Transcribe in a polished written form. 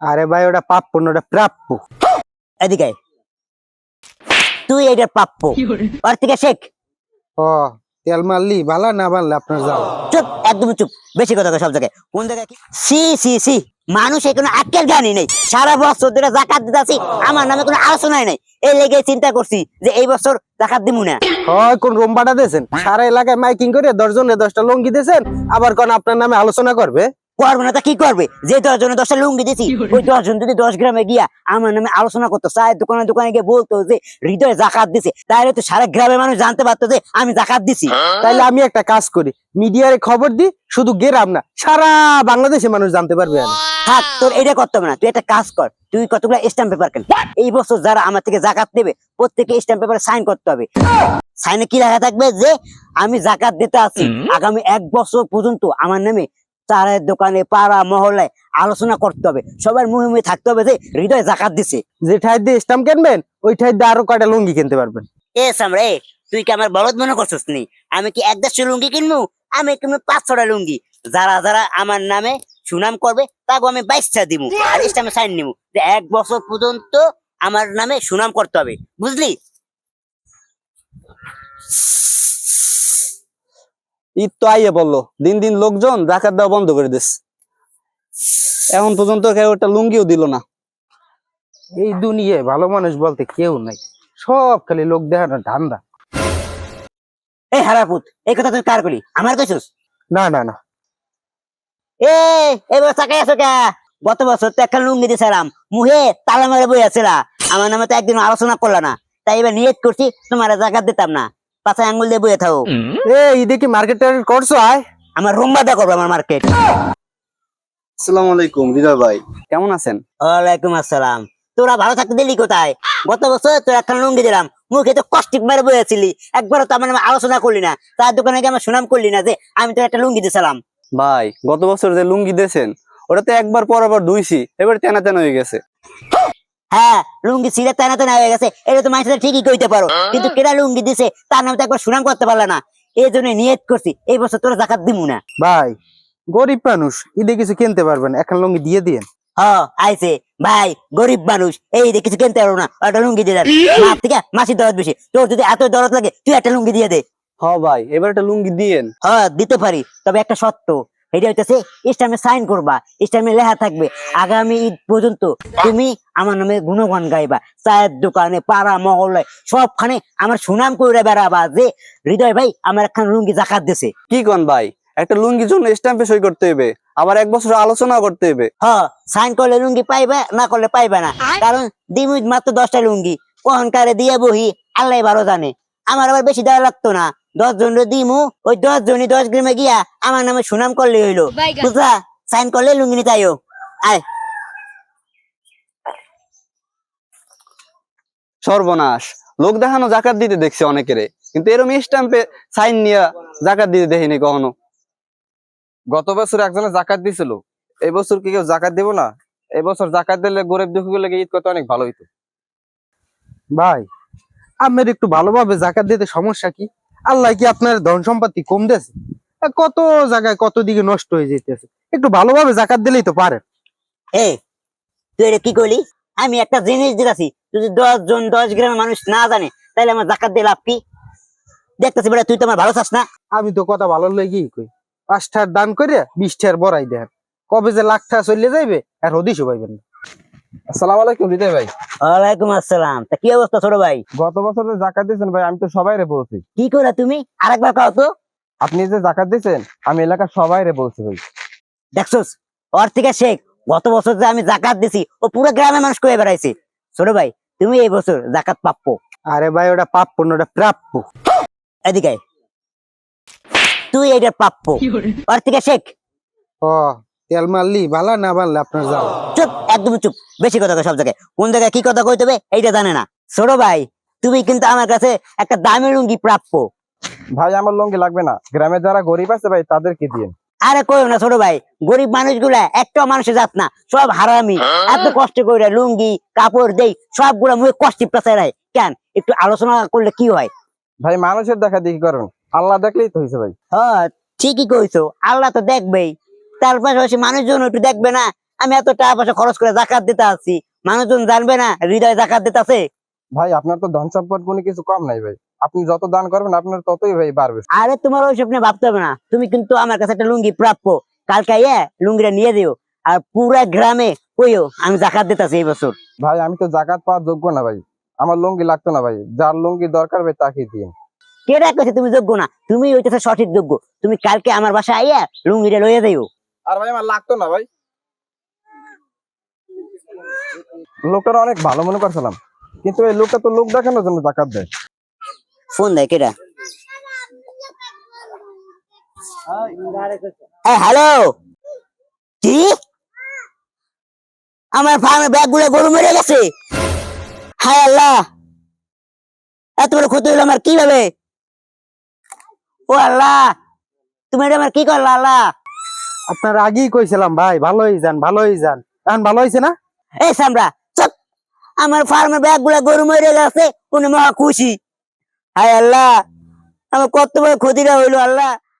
আরে ভাই ওটা প্রাপ্য না, ওটা প্রাপ্য। এদিকে আয়। তুই এটা প্রাপ্য ওর থেকে শেখ। ও তেল মারলি ভালা, না মারলে আপনার যাও। চুপ, একদম চুপ, বেশি কথা কয় সব জায়গায়। কোন জায়গায় কি সি সি সি, মানুষ কোনো আক্কেল জ্ঞানই নেই। সারা বছর ধরে জাকাত দিতেছি, আমার নামে কোনো আলোচনাই নাই। এই লেগে চিন্তা করছি যে এই বছর জাকাত দিমু না। হয় কোন রুম ভাড়া দিয়েছেন? সারা এলাকায় মাইকিং করে 10 জনে 10টা লঙ্গি দিয়েছেন, আবার কোন আপনার নামে আলোচনা করবে? করবে না তা কি করবে? যে 10 জনে 10টা লুঙ্গি দিছি, ওই 10 জন যদি 10 গ্রামে গিয়া আমার নামে আলোচনা করতো, চায়ের দোকানে দোকানে গিয়ে বলতো যে হৃদয় জাকাত দিছে, তাহলে তো সারা গ্রামের মানুষ জানতে পারতো যে আমি জাকাত দিছি। তাইলে আমি একটা কাজ করি, মিডিয়ারে খবর দি, শুধু গেরাম না সারা বাংলাদেশে মানুষ জানতে পারবে। থাক, তোর এটা করতে হবে না। তুই একটা কাজ কর, তুই কতগুলো স্ট্যাম্প পেপার কেন। এই বছর যারা আমার থেকে জাকাত নেবে প্রত্যেকে স্ট্যাম্প পেপারে সাইন করতে হবে। সাইনে কি লেখা থাকবে? যে আমি জাকাত দিতে আছি, আগামী 1 বছর পর্যন্ত আমার নামে চায়ের দোকানে পাড়া মহল্লায় আলোচনা করতে হবে, সবার মুখে মুখে থাকতে হবে যে হৃদয় জাকাত দিছে। যে ঠাই দিয়ে স্টাম্প কিনবেন ওই ঠাই দিয়ে আরো কয়টা লুঙ্গি কিনতে পারবেন। এ সামরে, তুই কি আমার বলদ মনে করছিস নি? আমি কি 1-1.5 লুঙ্গি কিনবো? আমি কিনবো 5-6টা লুঙ্গি। যারা যারা আমার নামে সুনাম করবে তাকে আমি 22টা দিব, আর স্টাম্পে সাইন নিব যে 1 বছর পর্যন্ত আমার নামে সুনাম করতে হবে, বুঝলি? ঈদ তো আইয়ে বললো, দিন দিন লোকজন জাকাত দেওয়া বন্ধ করে দিস। এখন পর্যন্ত কেউ একটা লুঙ্গিও দিল না। এই দুনিয়ায় ভালো মানুষ বলতে কেউ নাই, সব খালি লোক দেখানো ধান্দা। এই হারাপুত, এই কথা তুই কার করি? আমার কইছস? না না না, এবার চাকাই আছো কে? গত বছর তো একটা লুঙ্গি দিয়েছিলাম, মুহে তালা মারে বই আছিলা, আমার নামে তো একদিন আলোচনা করলা না। তাই এবার নিয়ত করছি তোমার জাকাত দিতাম না, পাছায় আঙ্গুল দিয়ে বইয়ে থাকো। এই দেখি মার্কেট টার্গেট করছো আয়। আমার রুম্বাদা করবো আমার মার্কেট। আসসালামু আলাইকুম হৃদয় ভাই, কেমন আছেন? ওয়ালাইকুম আসসালাম। তোরা ভালো থাকতে দিলি কোথায়? গত বছর তোর একটা লুঙ্গি দিলাম, মুখে তো কষ্টিক মেরে বইয়াছিলি, একবারও তো আমার নামে আলোচনা করলি না, তার দোকানে গিয়ে আমার সুনাম করলি না যে আমি তোর একটা লুঙ্গি দিয়েছিলাম। ভাই গত বছর যে লুঙ্গি দিয়েছেন ওটা তো একবার পর আবার ধুইছি, এবার তেনা তেনা হয়ে গেছে। হ্যাঁ, লুঙ্গি ছিঁড়ে তেনা তেনা হয়ে গেছে, এটা তো মানুষের ঠিকই কইতে পারো, কিন্তু কেডা লুঙ্গি দিছে তার নামে তো একবার সুনাম করতে পারলা না। এই জন্য নিয়ত করছি এই বছর তোরা জাকাত দিমু না। ভাই গরিব মানুষ, ঈদে কিছু কিনতে পারবেন, এখন লুঙ্গি দিয়ে দিয়েন। আইছে ভাই, গরিব মানুষ, এই যে কিছু কিনতে পারবো না, একটা লুঙ্গি দিয়ে দেন। মার থেকে মাসির দরদ বেশি, তোর যদি এত দরদ লাগে তুই একটা লুঙ্গি দিয়ে দে। হ ভাই, এবার একটা লুঙ্গি দিয়েন। দিতে পারি, তবে একটা শর্ত। এটা হইতেছে ইসলামে সাইন করবা, ইসলামে লেখা থাকবে আগামী ঈদ পর্যন্ত তুমি আমার নামে গুণগান গাইবা, চায়ের দোকানে পাড়া মহল্লায় সবখানে আমার সুনাম করে বেড়াবা যে হৃদয় ভাই আমার একখান লুঙ্গি জাকাত দিছে। কি কন ভাই, একটা লুঙ্গির জন্য স্ট্যাম্পে সই করতে হবে, আবার 1 বছর আলোচনা করতে হবে। সাইন করলে লুঙ্গি পাইবে, না করলে পাইবে না। কারণ দিমু মাত্র 10টা লুঙ্গি, কখনকারে দিয়ে বহি আল্লাহ ভালো জানে। আমার আবার বেশি দেওয়া লাগতো না, 10 জন দিমু, ওই 10 জনই 10 গ্রামে গিয়া আমার নামে সুনাম করলে হইলো, বুঝলা? সাইন করলে লুঙ্গি নিতে আইও। আয়। সর্বনাশ, লোক দেখানো জাকাত দিতে দেখছে অনেকেরে, কিন্তু এরকম স্ট্যাম্পে সাইন নিয়ে জাকাত দিতে দেখিনি কখনো। গত বছর একজনে জাকাত দিছিল, এই বছর কি কেউ জাকাত দিব না? এই বছর জাকাত দিলে গরিব দুঃখী গুলোকে ঈদ করতে অনেক ভালো হইতো। ভাই আপনার একটু ভালোভাবে জাকাত দিতে সমস্যা কি? আল্লাহ কি আপনার ধন সম্পত্তি কম দিয়েছে? কত জায়গায় কত দিকে নষ্ট হয়ে যেতেছে, একটু ভালোভাবে জাকাত দিলেই তো পারেন। তুই এটা কি করলি? আমি একটা জিনিস দিলাছি, যদি 10 জন 10 গ্রামের মানুষ না জানে তাহলে আমার জাকাত দিয়ে লাভ কি? দেখতেছি বেটা, তুই তো আমার ভালো চাস না। আমি তো কথা ভালো লেগেই কই, 5টার দান করে 20টার বড়াই দেন, কবে যে লাখ টাকা চলে যাইবে আর হদিশও পাইবেন না। আসসালামু আলাইকুম হৃদয় ভাই। ওয়ালাইকুম আসসালাম। তা কি অবস্থা ছোট ভাই? গত বছর যে জাকাত দিয়েছেন ভাই, আমি তো সবাই রে বলছি। কি করে তুমি? আরেকবার কও তো। আপনি যে জাকাত দিয়েছেন আমি এলাকার সবাই রে বলছি ভাই। দেখছস, ওর থেকে শেখ। গত বছর যে আমি জাকাত দিছি ও পুরো গ্রামের মানুষ কয়ে বেড়াইছে। ছোট ভাই, তুমি এই বছর জাকাত প্রাপ্য। আরে ভাই ওটা প্রাপ্য না, ওটা প্রাপ্য। এদিকে আয়। তুই এটা প্রাপ্য, ওর থেকে শেখ। ও তেল মারলি ভালা, না মারলে আপনার যাও। চুপ, একদম চুপ, বেশি কথা কয় সব জায়গায়। কোন জায়গায় কি কথা কইতে হবে এইটা জানে না। ছোট ভাই, তুমি কিন্তু আমার কাছে একটা দামি লুঙ্গি প্রাপ্য। ভাই আমার লুঙ্গি লাগবে না, গ্রামে যারা গরিব আছে ভাই তাদেরকে দিন। আরে কইও না ছোট ভাই, গরিব মানুষগুলা একটা মানুষের জাত না, সব হারামি। এত কষ্ট করে লুঙ্গি কাপড় দেই, সবগুলা মুখে কষ্ট পেঁচায়। কেন, একটু আলোচনা করলে কি হয়? ভাই মানুষের দেখা দেখি করুন, আল্লাহ দেখলেই তো হয়েছে ভাই। ঠিকই কইছো, আল্লাহ তো দেখবেই, তার পাশাপাশি মানুষজন একটু দেখবে না। আমি এত টাকা পয়সা খরচ করে জাকাত দিতে আসছি, মানুষজন জানবে না হৃদয় জাকাত দিতে আছে? ভাই আপনার তো ধন সম্পদ কোনো কিছু কম নাই ভাই, আপনি যত দান করবেন আপনার ততই ভাই বাড়বে। আরে তোমার ওইসব নিয়ে ভাবতে হবে না, তুমি কিন্তু আমার কাছে একটা লুঙ্গি প্রাপ্য, কালকে লুঙ্গিটা নিয়ে দিও, আর পুরা গ্রামে কইও আমি জাকাত দিতেছি এই বছর। ভাই আমি তো জাকাত পাওয়ার যোগ্য না ভাই, আমার লুঙ্গি লাগতো না ভাই, যার লুঙ্গি দরকার ভাই তাকে দিন। কে রাখছে তুমি যোগ্য না? তুমি হইতেছে সঠিক যোগ্য, তুমি কালকে আমার বাসায় লুঙ্গিটা লইয়া দিও। আর ভাই আমার লাগতো না ভাই, লোকটা অনেক ভালো মনে করছিলাম, কিন্তু এই লোকটা তো লোক দেখানোর জন্য জাকাত দেয়। ফোন দেয় কেটা? হ্যালো, কি আমার ফার্মে ব্যাগ গুলো গরু মেরে গেছে? হায় আল্লাহ, এত বড় ক্ষতি হলো আমার কিভাবে? ও আল্লাহ, তুমি এটা আমার কি করলা আল্লাহ? আপনার আগেই কইছিলাম ভাই, ভালোই যান ভালোই যান, এখন ভালো হয়েছে না? এই সামরা চুপ, আমার ফার্মের ব্যাগ গুলা গরু মেরে গেছে, উনি মহা খুশি। হায় আল্লাহ, আমার কত বড় ক্ষতিটা হইলো আল্লাহ।